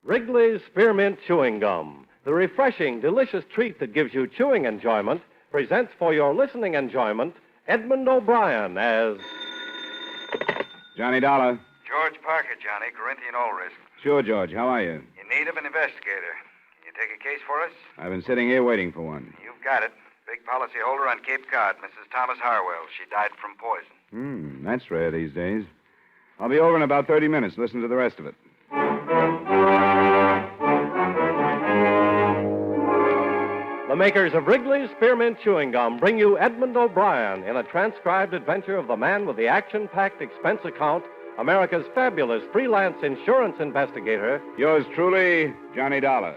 Wrigley's Spearmint Chewing Gum, the refreshing, delicious treat that gives you chewing enjoyment, presents for your listening enjoyment Edmund O'Brien as... Johnny Dollar. George Parker, Johnny, Corinthian Ulrich. Sure, George. How are you? In need of an investigator. Can you take a case for us? I've been sitting here waiting for one. You've got it. Big policyholder on Cape Cod, Mrs. Thomas Harwell. She died from poison. That's rare these days. I'll be over in about 30 minutes. Listen to the rest of it. The makers of Wrigley's Spearmint Chewing Gum bring you Edmund O'Brien in a transcribed adventure of the man with the action-packed expense account, America's fabulous freelance insurance investigator. Yours truly, Johnny Dollar.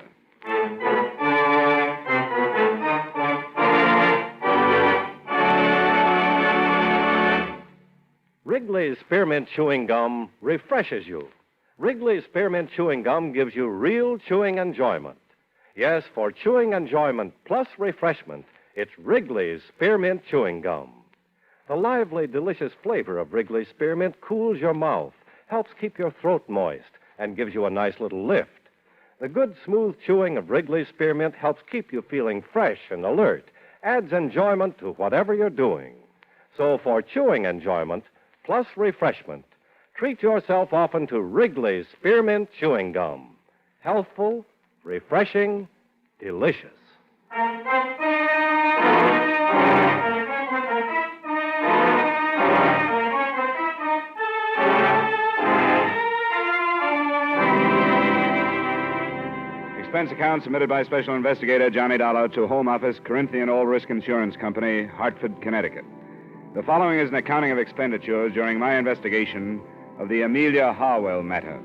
Wrigley's Spearmint Chewing Gum refreshes you. Wrigley's Spearmint Chewing Gum gives you real chewing enjoyment. Yes, for chewing enjoyment plus refreshment, it's Wrigley's Spearmint Chewing Gum. The lively, delicious flavor of Wrigley's Spearmint cools your mouth, helps keep your throat moist, and gives you a nice little lift. The good, smooth chewing of Wrigley's Spearmint helps keep you feeling fresh and alert, adds enjoyment to whatever you're doing. So for chewing enjoyment plus refreshment, treat yourself often to Wrigley's Spearmint Chewing Gum. Healthful, refreshing, delicious. Expense account submitted by Special Investigator Johnny Dollar to Home Office, Corinthian All Risk Insurance Company, Hartford, Connecticut. The following is an accounting of expenditures during my investigation of the Amelia Harwell matter.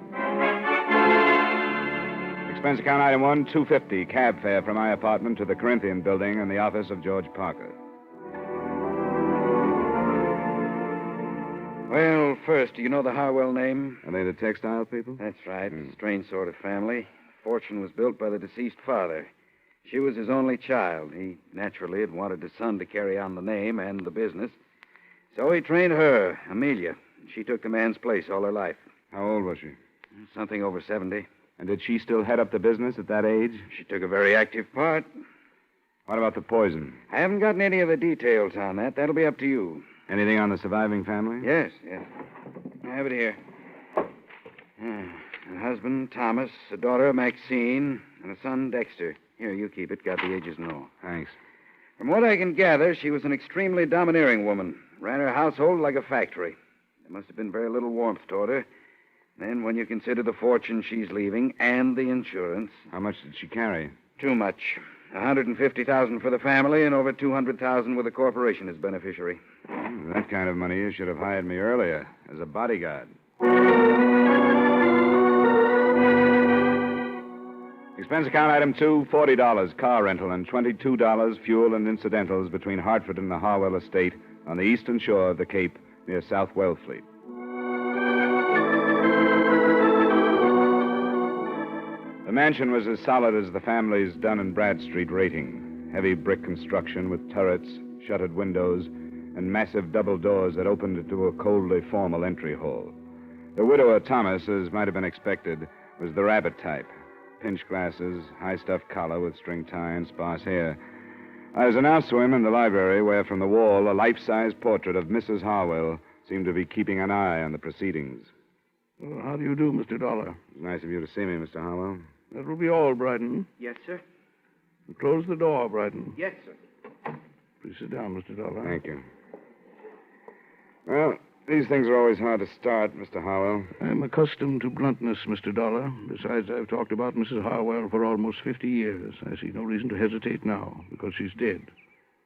Expense account item 1, $250, cab fare from my apartment to the Corinthian building and the office of George Parker. Well, first, do you know the Harwell name? Are they the textile people? That's right. Strange sort of family. Fortune was built by the deceased father. She was his only child. He naturally had wanted a son to carry on the name and the business. So he trained her, Amelia. She took the man's place all her life. How old was she? Something over 70. And did she still head up the business at that age? She took a very active part. What about the poison? I haven't gotten any of the details on that. That'll be up to you. Anything on the surviving family? Yes. I have it here. A husband, Thomas, a daughter, Maxine, and a son, Dexter. Here, you keep it. Got the ages and all. Thanks. From what I can gather, she was an extremely domineering woman. Ran her household like a factory. There must have been very little warmth toward her. Then, when you consider the fortune she's leaving and the insurance... How much did she carry? Too much. $150,000 for the family and over $200,000 with the corporation as beneficiary. That kind of money, you should have hired me earlier as a bodyguard. Expense account item 2, $40, car rental, and $22 fuel and incidentals between Hartford and the Harwell estate on the eastern shore of the Cape near South Wellfleet. The mansion was as solid as the family's Dun & Bradstreet rating. Heavy brick construction with turrets, shuttered windows, and massive double doors that opened into a coldly formal entry hall. The widower, Thomas, as might have been expected, was the rabbit type. Pinch glasses, high-stuffed collar with string tie and sparse hair. I was announced to him in the library where, from the wall, a life-size portrait of Mrs. Harwell seemed to be keeping an eye on the proceedings. Well, how do you do, Mr. Dollar? It's nice of you to see me, Mr. Harwell. That will be all, Bryden. Yes, sir. Close the door, Bryden. Yes, sir. Please sit down, Mr. Dollar. Thank you. Well, these things are always hard to start, Mr. Harwell. I'm accustomed to bluntness, Mr. Dollar. Besides, I've talked about Mrs. Harwell for almost 50 years. I see no reason to hesitate now, because she's dead.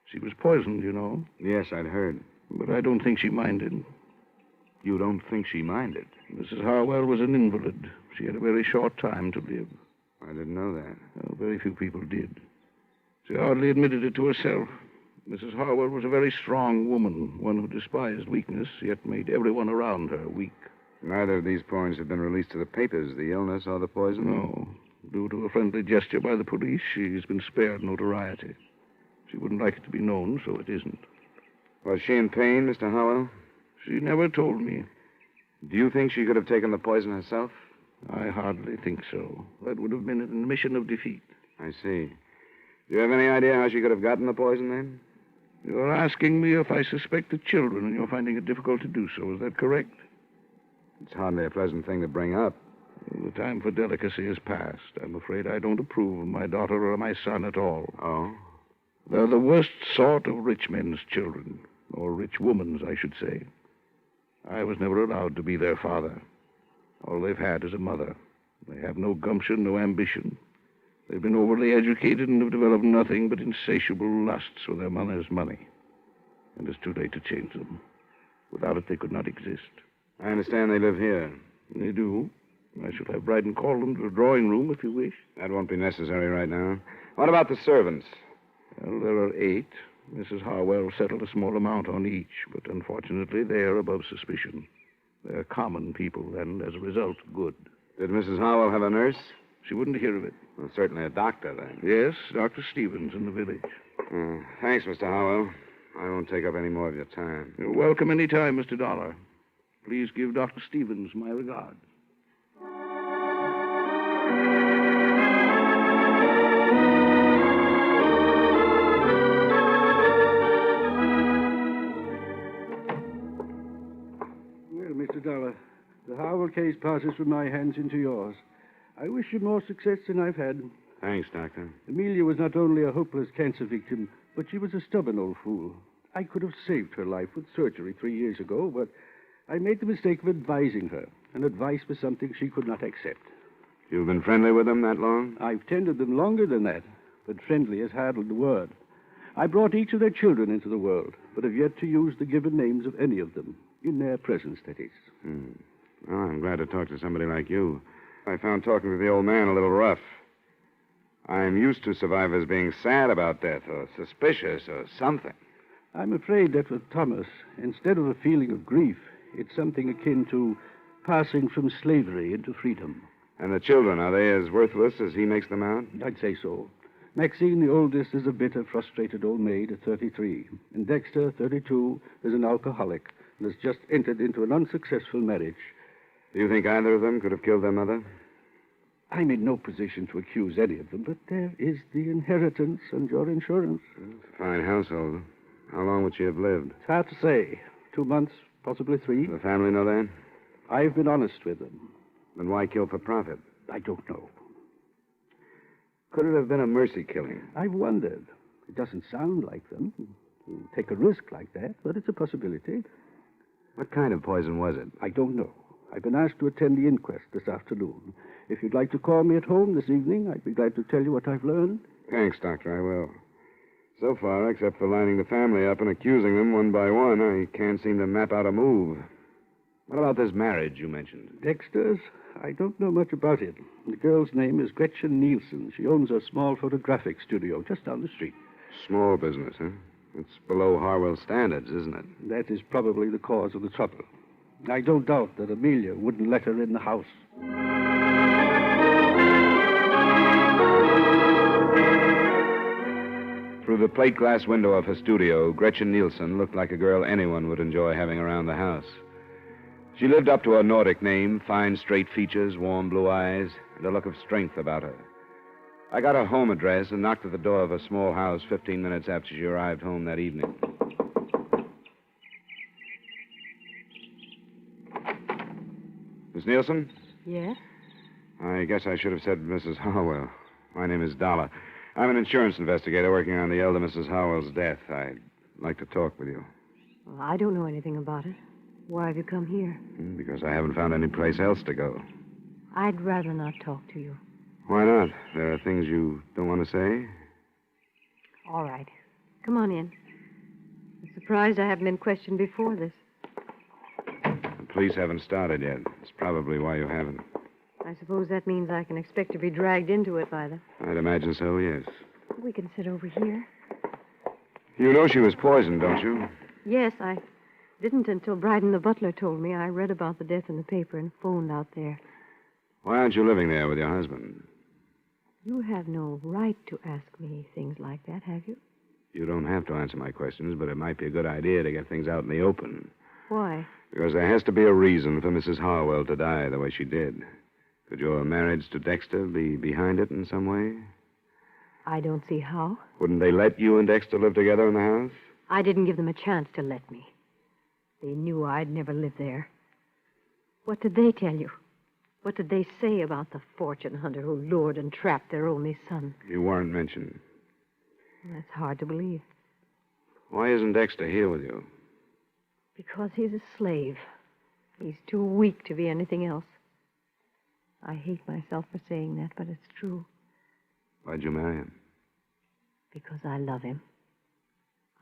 She was poisoned, you know. Yes, I'd heard. But I don't think she minded. You don't think she minded? Mrs. Harwell was an invalid. She had a very short time to live. I didn't know that. Well, very few people did. She hardly admitted it to herself. Mrs. Harwell was a very strong woman, one who despised weakness, yet made everyone around her weak. Neither of these points have been released to the papers, the illness or the poison? No. Due to a friendly gesture by the police, she's been spared notoriety. She wouldn't like it to be known, so it isn't. Was she in pain, Mr. Harwell? She never told me. Do you think she could have taken the poison herself? I hardly think so. That would have been an admission of defeat. I see. Do you have any idea how she could have gotten the poison, then? You're asking me if I suspect the children, and you're finding it difficult to do so. Is that correct? It's hardly a pleasant thing to bring up. The time for delicacy is past. I'm afraid I don't approve of my daughter or my son at all. Oh? They're the worst sort of rich men's children, or rich women's, I should say. I was never allowed to be their father. All they've had is a mother. They have no gumption, no ambition. They've been overly educated and have developed nothing but insatiable lusts for their mother's money. And it's too late to change them. Without it, they could not exist. I understand they live here. They do. I shall have Bryden call them to the drawing room if you wish. That won't be necessary right now. What about the servants? Well, there are 8. Mrs. Harwell settled a small amount on each, but unfortunately they are above suspicion. They're common people, and as a result, good. Did Mrs. Harwell have a nurse? She wouldn't hear of it. Well, certainly a doctor, then. Yes, Dr. Stevens in the village. Thanks, Mr. Harwell. I won't take up any more of your time. You're welcome any time, Mr. Dollar. Please give Dr. Stevens my regards. Well, Mr. Dollar, the Harwell case passes from my hands into yours. I wish you more success than I've had. Thanks, Doctor. Amelia was not only a hopeless cancer victim, but she was a stubborn old fool. I could have saved her life with surgery 3 years ago, but I made the mistake of advising her, and advice was something she could not accept. You've been friendly with them that long? I've tended them longer than that, but friendly is hardly the word. I brought each of their children into the world, but have yet to use the given names of any of them, in their presence, that is. Well, I'm glad to talk to somebody like you. I found talking to the old man a little rough. I'm used to survivors being sad about death or suspicious or something. I'm afraid that with Thomas, instead of a feeling of grief, it's something akin to passing from slavery into freedom. And the children, are they as worthless as he makes them out? I'd say so. Maxine, the oldest, is a bitter, frustrated old maid at 33. And Dexter, 32, is an alcoholic and has just entered into an unsuccessful marriage. Do you think either of them could have killed their mother? I'm in no position to accuse any of them, but there is the inheritance and your insurance. It's a fine household. How long would she have lived? It's hard to say. 2 months, possibly 3. Does the family know that? I've been honest with them. Then why kill for profit? I don't know. Could it have been a mercy killing? I've wondered. It doesn't sound like them to take a risk like that, but it's a possibility. What kind of poison was it? I don't know. I've been asked to attend the inquest this afternoon. If you'd like to call me at home this evening, I'd be glad to tell you what I've learned. Thanks, Doctor, I will. So far, except for lining the family up and accusing them one by one, I can't seem to map out a move. What about this marriage you mentioned? Dexter's? I don't know much about it. The girl's name is Gretchen Nielsen. She owns a small photographic studio just down the street. Small business, huh? It's below Harwell standards, isn't it? That is probably the cause of the trouble. I don't doubt that Amelia wouldn't let her in the house. Through the plate glass window of her studio, Gretchen Nielsen looked like a girl anyone would enjoy having around the house. She lived up to her Nordic name, fine straight features, warm blue eyes, and a look of strength about her. I got her home address and knocked at the door of her small house 15 minutes after she arrived home that evening. Miss Nielsen? Yes? I guess I should have said Mrs. Harwell. My name is Dollar. I'm an insurance investigator working on the elder Mrs. Harwell's death. I'd like to talk with you. Well, I don't know anything about it. Why have you come here? Because I haven't found any place else to go. I'd rather not talk to you. Why not? There are things you don't want to say? All right. Come on in. I'm surprised I haven't been questioned before this. The police haven't started yet. It's probably why you haven't. I suppose that means I can expect to be dragged into it by them. I'd imagine so, yes. We can sit over here. You know she was poisoned, don't you? Yes, I didn't until Bryden the butler told me. I read about the death in the paper and phoned out there. Why aren't you living there with your husband? You have no right to ask me things like that, have you? You don't have to answer my questions, but it might be a good idea to get things out in the open. Why? Because there has to be a reason for Mrs. Harwell to die the way she did. Could your marriage to Dexter be behind it in some way? I don't see how. Wouldn't they let you and Dexter live together in the house? I didn't give them a chance to let me. They knew I'd never live there. What did they tell you? What did they say about the fortune hunter who lured and trapped their only son? You weren't mentioned. That's hard to believe. Why isn't Dexter here with you? Because he's a slave. He's too weak to be anything else. I hate myself for saying that, but it's true. Why'd you marry him? Because I love him.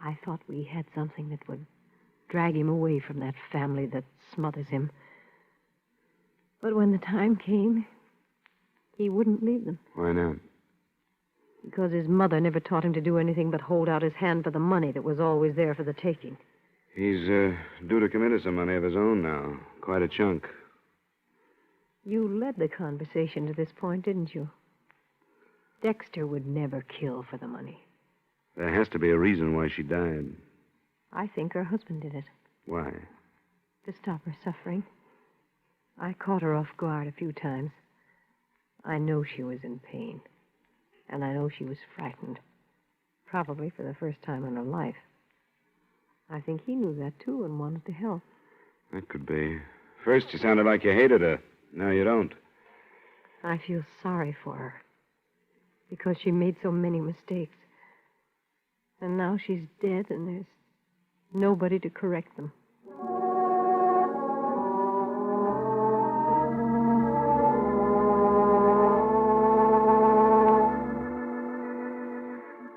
I thought we had something that would drag him away from that family that smothers him. But when the time came, he wouldn't leave them. Why not? Because his mother never taught him to do anything but hold out his hand for the money that was always there for the taking. He's due to come into some money of his own now. Quite a chunk. You led the conversation to this point, didn't you? Dexter would never kill for the money. There has to be a reason why she died. I think her husband did it, Why? to stop her suffering. I caught her off guard a few times. I know she was in pain. And I know she was frightened. Probably for the first time in her life. I think he knew that, too, and wanted to help. That could be. First, you sounded like you hated her. Now you don't. I feel sorry for her. Because she made so many mistakes. And now she's dead, and there's nobody to correct them.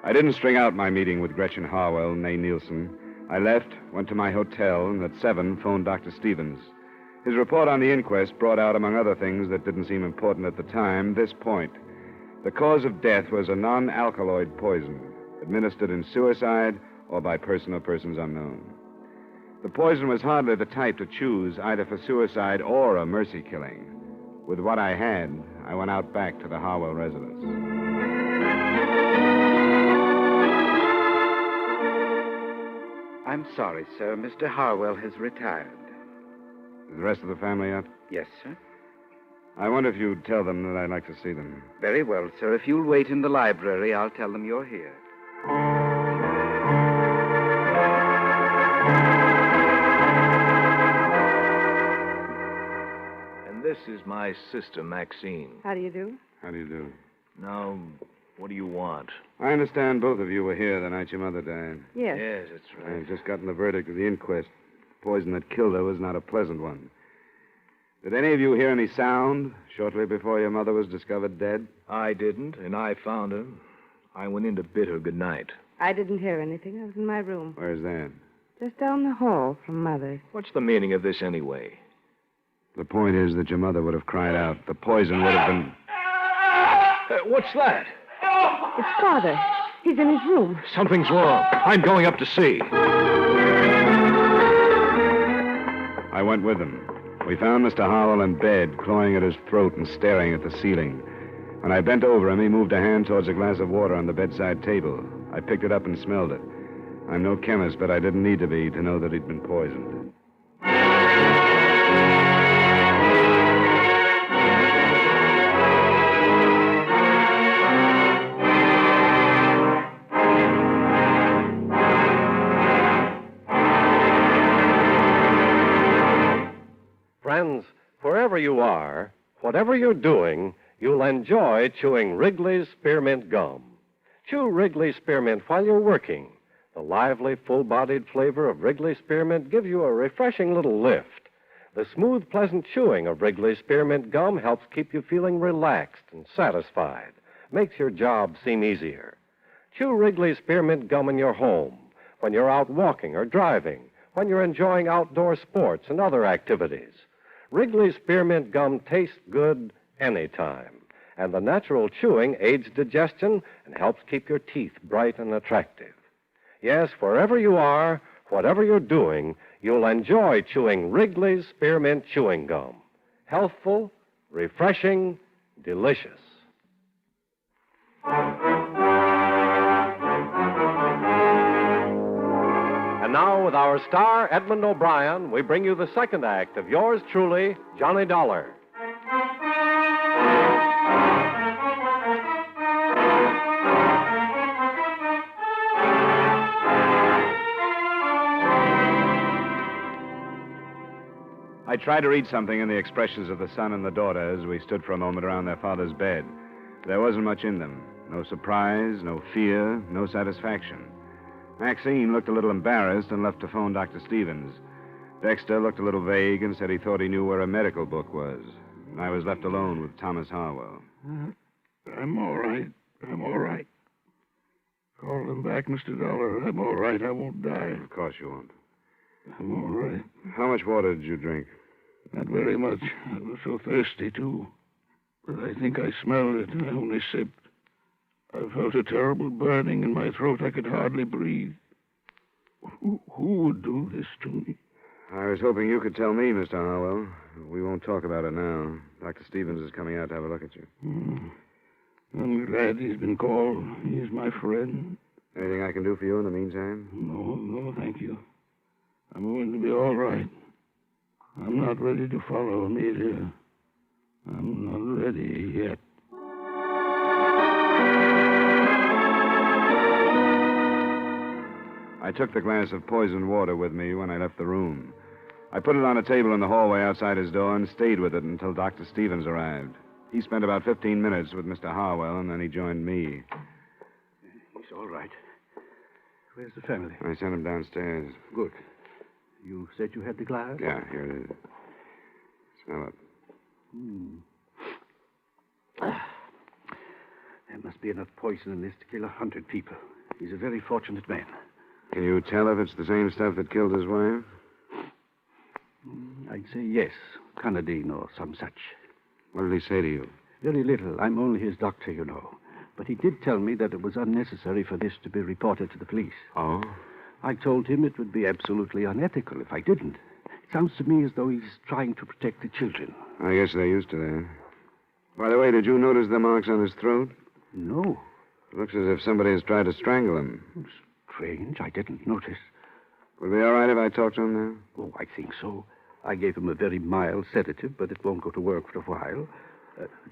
I didn't string out my meeting with Gretchen Harwell and May Nielsen. I left, went to my hotel, and at 7 phoned Dr. Stevens. His report on the inquest brought out, among other things that didn't seem important at the time, this point. The cause of death was a non-alkaloid poison, administered in suicide or by person or persons unknown. The poison was hardly the type to choose either for suicide or a mercy killing. With what I had, I went out back to the Harwell residence. I'm sorry, sir. Mr. Harwell has retired. Is the rest of the family out? Yes, sir. I wonder if you'd tell them that I'd like to see them. Very well, sir. If you'll wait in the library, I'll tell them you're here. And this is my sister, Maxine. How do you do? How do you do? Now, what do you want? I understand both of you were here the night your mother died. Yes. Yes, that's right. I've just gotten the verdict of the inquest. The poison that killed her was not a pleasant one. Did any of you hear any sound shortly before your mother was discovered dead? I didn't, and I found her. I went in to bid her good night. I didn't hear anything. I was in my room. Where's that? Just down the hall from Mother's. What's the meaning of this anyway? The point is that your mother would have cried out. The poison would have been... What's that? It's Father. He's in his room. Something's wrong. I'm going up to see. I went with him. We found Mr. Harwell in bed, clawing at his throat and staring at the ceiling. When I bent over him, he moved a hand towards a glass of water on the bedside table. I picked it up and smelled it. I'm no chemist, but I didn't need to be to know that he'd been poisoned. Friends, wherever you are, whatever you're doing, you'll enjoy chewing Wrigley's Spearmint Gum. Chew Wrigley's Spearmint while you're working. The lively, full-bodied flavor of Wrigley's Spearmint gives you a refreshing little lift. The smooth, pleasant chewing of Wrigley's Spearmint Gum helps keep you feeling relaxed and satisfied, makes your job seem easier. Chew Wrigley's Spearmint Gum in your home, when you're out walking or driving, when you're enjoying outdoor sports and other activities. Wrigley's Spearmint Gum tastes good anytime, and the natural chewing aids digestion and helps keep your teeth bright and attractive. Yes, wherever you are, whatever you're doing, you'll enjoy chewing Wrigley's Spearmint Chewing Gum. Healthful, refreshing, delicious. And now, with our star, Edmund O'Brien, we bring you the second act of yours truly, Johnny Dollar. tried to read something in the expressions of the son and the daughter as we stood for a moment around their father's bed. There wasn't much in them. No surprise, no fear, no satisfaction. Maxine looked a little embarrassed and left to phone Dr. Stevens. Dexter looked a little vague and said he thought he knew where a medical book was. And I was left alone with Thomas Harwell. I'm all right. I'm all right. Call them back, Mr. Dollar. I'm all right. I won't die. Of course you won't. I'm all right. How much water did you drink? Not very much. I was so thirsty, too. But I think I smelled it. I only sipped. I felt a terrible burning in my throat. I could hardly breathe. Who would do this to me? I was hoping you could tell me, Mr. Harwell. We won't talk about it now. Dr. Stevens is coming out to have a look at you. I'm glad he's been called. He's my friend. Anything I can do for you in the meantime? No, thank you. I'm going to be all right. I'm not ready to follow Amelia. I'm not ready yet. I took the glass of poisoned water with me when I left the room. I put it on a table in the hallway outside his door and stayed with it until Dr. Stevens arrived. He spent about 15 minutes with Mr. Harwell, and then he joined me. He's all right. Where's the family? I sent him downstairs. Good. You said you had the glass? Yeah, here it is. Smell it. There must be enough poison in this to kill 100 people. He's a very fortunate man. Can you tell if it's the same stuff that killed his wife? I'd say yes. Canadine or some such. What did he say to you? Very little. I'm only his doctor, you know. But he did tell me that it was unnecessary for this to be reported to the police. Oh? I told him it would be absolutely unethical if I didn't. It sounds to me as though he's trying to protect the children. I guess they're used to that. By the way, did you notice the marks on his throat? No. It looks as if somebody has tried to strangle him. Strange. I didn't notice. Would it be all right if I talked to him now? Oh, I think so. I gave him a very mild sedative, but it won't go to work for a while.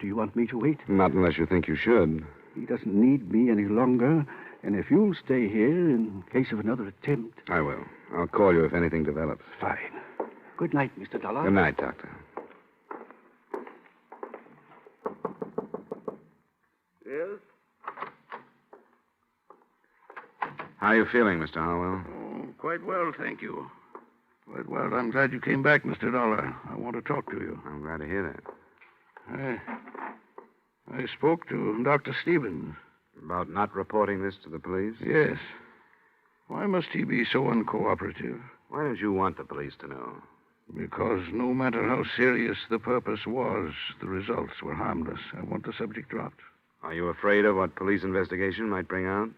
Do you want me to wait? Not unless you think you should. He doesn't need me any longer, and if you'll stay here in case of another attempt... I will. I'll call you if anything develops. Fine. Good night, Mr. Dollar. Good night, Doctor. Yes? How are you feeling, Mr. Harwell? Oh, quite well, thank you. Quite well. I'm glad you came back, Mr. Dollar. I want to talk to you. I'm glad to hear that. I spoke to Dr. Stevens. About not reporting this to the police? Yes. Why must he be so uncooperative? Why don't you want the police to know? Because no matter how serious the purpose was, the results were harmless. I want the subject dropped. Are you afraid of what police investigation might bring out?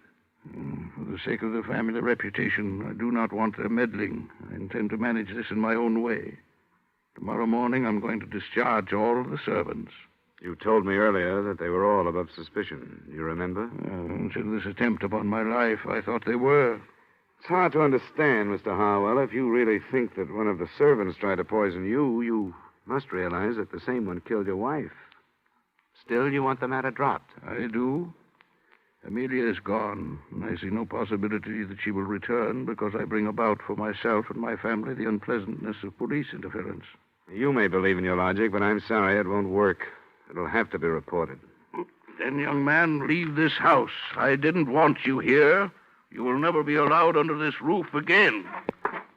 For the sake of the family reputation, I do not want their meddling. I intend to manage this in my own way. Tomorrow morning, I'm going to discharge all of the servants. You told me earlier that they were all above suspicion. You remember? Until this attempt upon my life, I thought they were. It's hard to understand, Mr. Harwell. If you really think that one of the servants tried to poison you, you must realize that the same one killed your wife. Still, you want the matter dropped. I do. Amelia is gone, and I see no possibility that she will return because I bring about for myself and my family the unpleasantness of police interference. You may believe in your logic, but I'm sorry it won't work. It'll have to be reported. Then, young man, leave this house. I didn't want you here. You will never be allowed under this roof again.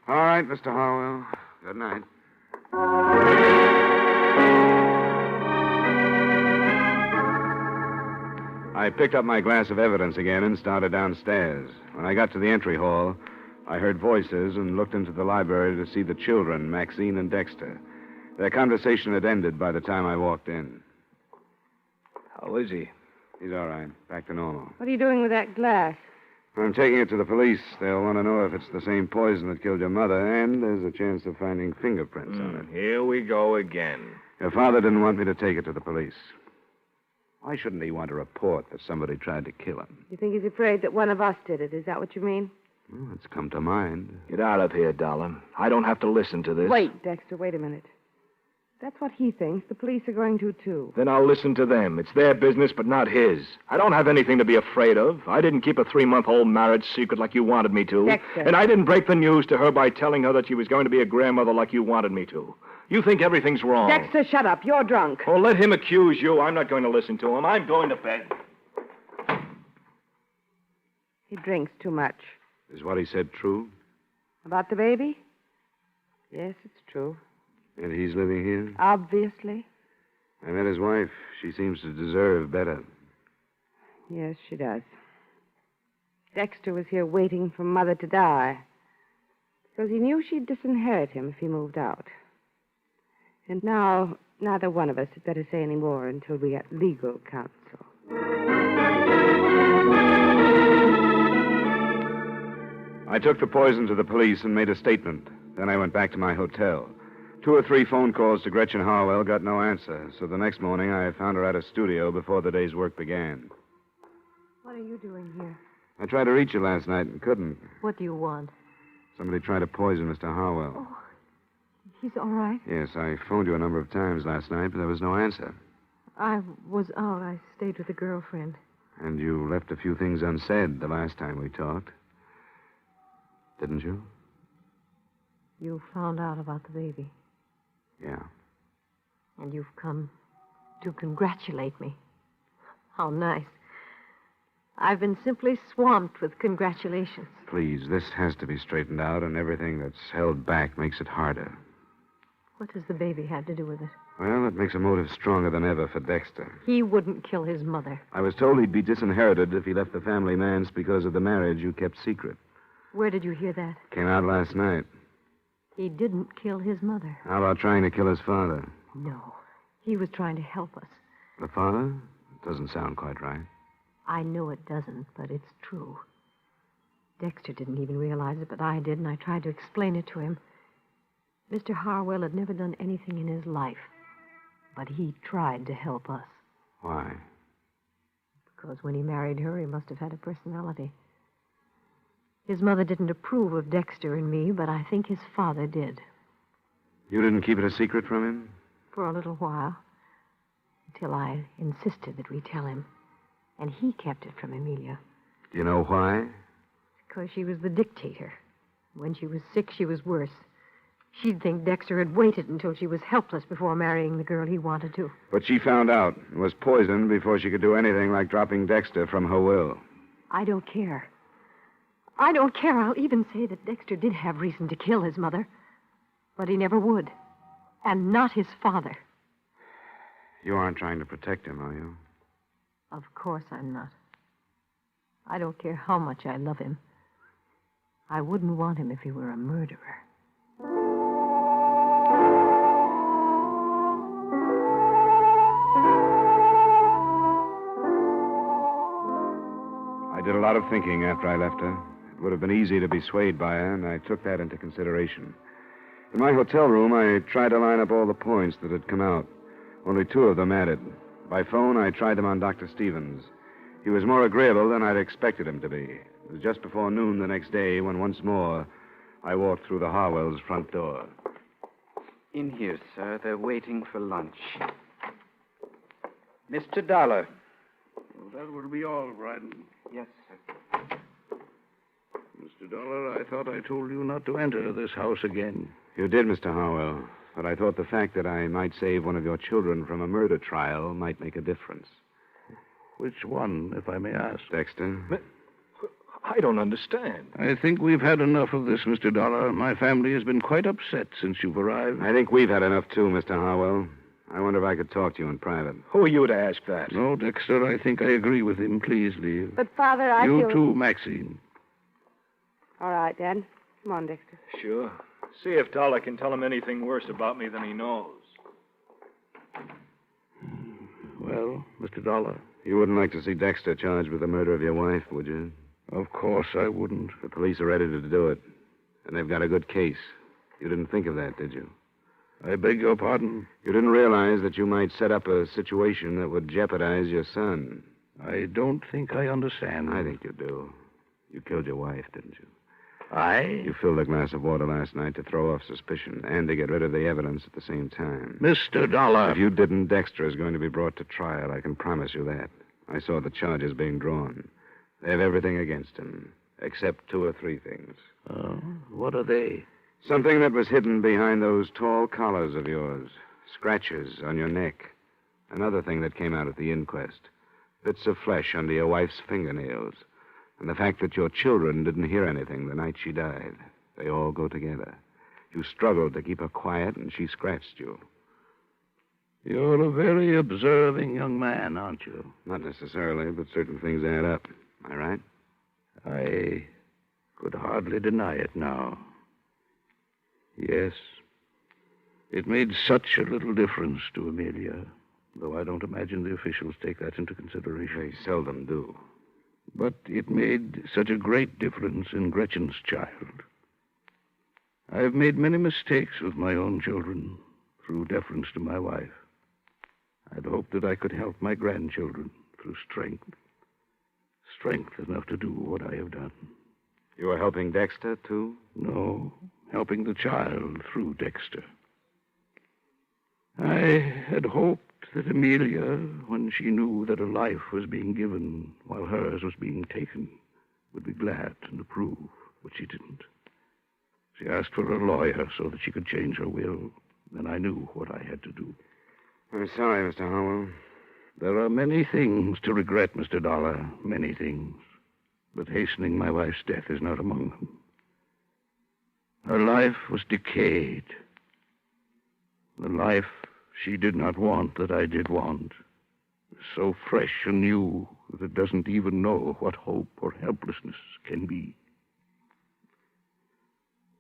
All right, Mr. Harwell. Good night. I picked up my glass of evidence again and started downstairs. When I got to the entry hall, I heard voices and looked into the library to see the children, Maxine and Dexter. Their conversation had ended by the time I walked in. How is he? He's all right. Back to normal. What are you doing with that glass? I'm taking it to the police. They'll want to know if it's the same poison that killed your mother, and there's a chance of finding fingerprints on it. Here we go again. Your father didn't want me to take it to the police. Why shouldn't he want to report that somebody tried to kill him? You think he's afraid that one of us did it? Is that what you mean? Well, it's come to mind. Get out of here, darling. I don't have to listen to this. Wait, Dexter, wait a minute. That's what he thinks. The police are going to, too. Then I'll listen to them. It's their business, but not his. I don't have anything to be afraid of. I didn't keep a 3-month-old marriage secret like you wanted me to. Dexter. And I didn't break the news to her by telling her that she was going to be a grandmother like you wanted me to. You think everything's wrong. Dexter, shut up. You're drunk. Oh, let him accuse you. I'm not going to listen to him. I'm going to bed. He drinks too much. Is what he said true? About the baby? Yes, it's true. And he's living here? Obviously. I met his wife. She seems to deserve better. Yes, she does. Dexter was here waiting for Mother to die because he knew she'd disinherit him if he moved out. And now, neither one of us had better say any more until we get legal counsel. I took the poison to the police and made a statement. Then I went back to my hotel. 2 or 3 phone calls to Gretchen Harwell got no answer, so the next morning I found her at a studio before the day's work began. What are you doing here? I tried to reach you last night and couldn't. What do you want? Somebody tried to poison Mr. Harwell. Oh, he's all right. Yes, I phoned you a number of times last night, but there was no answer. I was out. I stayed with a girlfriend. And you left a few things unsaid the last time we talked. Didn't you? You found out about the baby. Yeah. And you've come to congratulate me. How nice. I've been simply swamped with congratulations. Please, this has to be straightened out, and everything that's held back makes it harder. What does the baby have to do with it? Well, it makes a motive stronger than ever for Dexter. He wouldn't kill his mother. I was told he'd be disinherited if he left the family manse because of the marriage you kept secret. Where did you hear that? Came out last night. He didn't kill his mother. How about trying to kill his father? No. He was trying to help us. The father? Doesn't sound quite right. I know it doesn't, but it's true. Dexter didn't even realize it, but I did, and I tried to explain it to him. Mr. Harwell had never done anything in his life, but he tried to help us. Why? Because when he married her, he must have had a personality. His mother didn't approve of Dexter and me, but I think his father did. You didn't keep it a secret from him? For a little while, until I insisted that we tell him. And he kept it from Amelia. Do you know why? Because she was the dictator. When she was sick, she was worse. She'd think Dexter had waited until she was helpless before marrying the girl he wanted to. But she found out and was poisoned before she could do anything like dropping Dexter from her will. I don't care. I don't care. I'll even say that Dexter did have reason to kill his mother. But he never would. And not his father. You aren't trying to protect him, are you? Of course I'm not. I don't care how much I love him. I wouldn't want him if he were a murderer. I did a lot of thinking after I left her. It would have been easy to be swayed by her, and I took that into consideration. In my hotel room, I tried to line up all the points that had come out. Only 2 of them added. By phone, I tried them on Dr. Stevens. He was more agreeable than I'd expected him to be. It was just before noon the next day when once more I walked through the Harwells' front door. In here, sir. They're waiting for lunch. Mr. Dollar. Well, that will be all, Bryden. Yes, sir. Mr. Dollar, I thought I told you not to enter this house again. You did, Mr. Harwell, but I thought the fact that I might save one of your children from a murder trial might make a difference. Which one, if I may ask? Dexter? I don't understand. I think we've had enough of this, Mr. Dollar. My family has been quite upset since you've arrived. I think we've had enough, too, Mr. Harwell. I wonder if I could talk to you in private. Who are you to ask that? No, Dexter, I think I agree with him. Please leave. But, Father, I You feel... too, Maxine. All right, Dad. Come on, Dexter. Sure. See if Dollar can tell him anything worse about me than he knows. Well, Mr. Dollar? You wouldn't like to see Dexter charged with the murder of your wife, would you? Of course I wouldn't. The police are ready to do it, and they've got a good case. You didn't think of that, did you? I beg your pardon? You didn't realize that you might set up a situation that would jeopardize your son. I don't think I understand. I think you do. You killed your wife, didn't you? I? You filled a glass of water last night to throw off suspicion and to get rid of the evidence at the same time. Mr. Dollar. If you didn't, Dexter is going to be brought to trial. I can promise you that. I saw the charges being drawn. They have everything against him, except 2 or 3 things. What are they? Something that was hidden behind those tall collars of yours. Scratches on your neck. Another thing that came out at the inquest. Bits of flesh under your wife's fingernails. And the fact that your children didn't hear anything the night she died. They all go together. You struggled to keep her quiet, and she scratched you. You're a very observing young man, aren't you? Not necessarily, but certain things add up. Am I right? I could hardly deny it now. Yes. It made such a little difference to Amelia, though I don't imagine the officials take that into consideration. They seldom do. But it made such a great difference in Gretchen's child. I've made many mistakes with my own children through deference to my wife. I'd hoped that I could help my grandchildren through strength. Strength enough to do what I have done. You were helping Dexter, too? No, helping the child through Dexter. I had hoped that Amelia, when she knew that a life was being given while hers was being taken, would be glad and approve, but she didn't. She asked for a lawyer so that she could change her will. Then I knew what I had to do. I'm sorry, Mr. Harwell. There are many things to regret, Mr. Dollar, many things. But hastening my wife's death is not among them. Her life was decayed. The life she did not want that I did want is so fresh and new that it doesn't even know what hope or helplessness can be.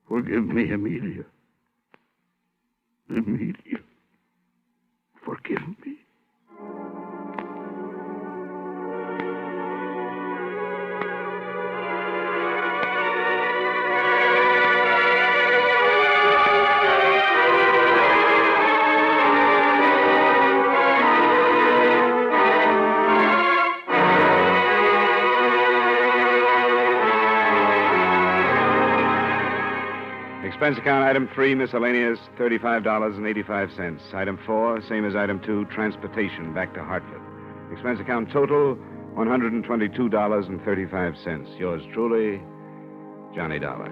Forgive me, Amelia. Amelia, forgive me. Expense account item 3, miscellaneous, $35.85. Item 4, same as item 2, transportation back to Hartford. Expense account total, $122.35. Yours truly, Johnny Dollar.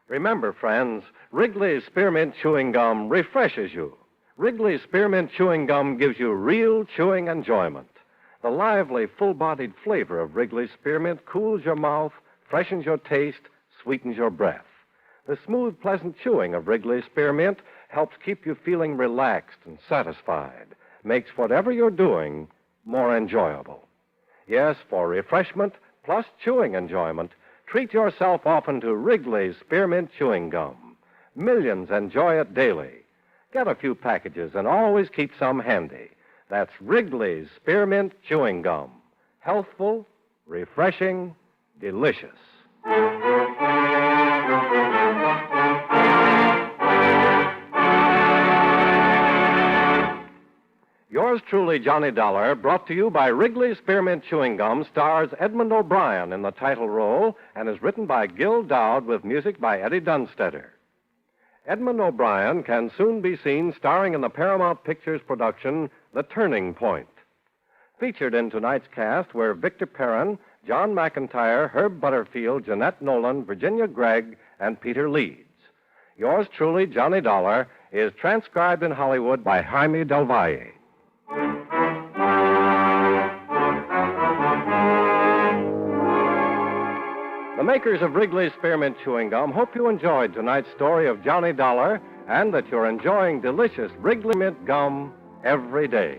Remember, friends, Wrigley's Spearmint Chewing Gum refreshes you. Wrigley's Spearmint Chewing Gum gives you real chewing enjoyment. The lively, full-bodied flavor of Wrigley's Spearmint cools your mouth, freshens your taste, sweetens your breath. The smooth, pleasant chewing of Wrigley's Spearmint helps keep you feeling relaxed and satisfied, makes whatever you're doing more enjoyable. Yes, for refreshment plus chewing enjoyment, treat yourself often to Wrigley's Spearmint Chewing Gum. Millions enjoy it daily. Get a few packages and always keep some handy. That's Wrigley's Spearmint Chewing Gum. Healthful, refreshing, delicious. Yours truly, Johnny Dollar, brought to you by Wrigley's Spearmint Chewing Gum, stars Edmund O'Brien in the title role and is written by Gil Dowd with music by Eddie Dunstetter. Edmund O'Brien can soon be seen starring in the Paramount Pictures production, The Turning Point. Featured in tonight's cast were Victor Perrin, John McIntyre, Herb Butterfield, Jeanette Nolan, Virginia Gregg, and Peter Leeds. Yours truly, Johnny Dollar, is transcribed in Hollywood by Jaime Del Valle. The makers of Wrigley's Spearmint Chewing Gum hope you enjoyed tonight's story of Johnny Dollar and that you're enjoying delicious Wrigley Mint Gum every day.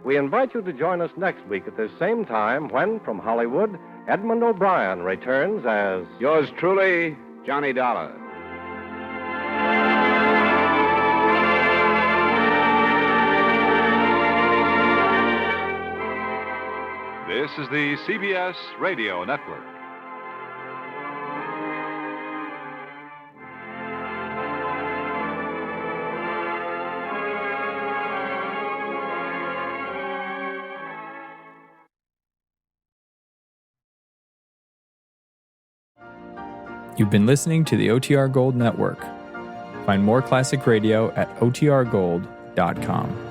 We invite you to join us next week at this same time when, from Hollywood, Edmund O'Brien returns as Yours truly, Johnny Dollar. This is the CBS Radio Network. You've been listening to the OTR Gold Network. Find more classic radio at otrgold.com. CBSRadio.com.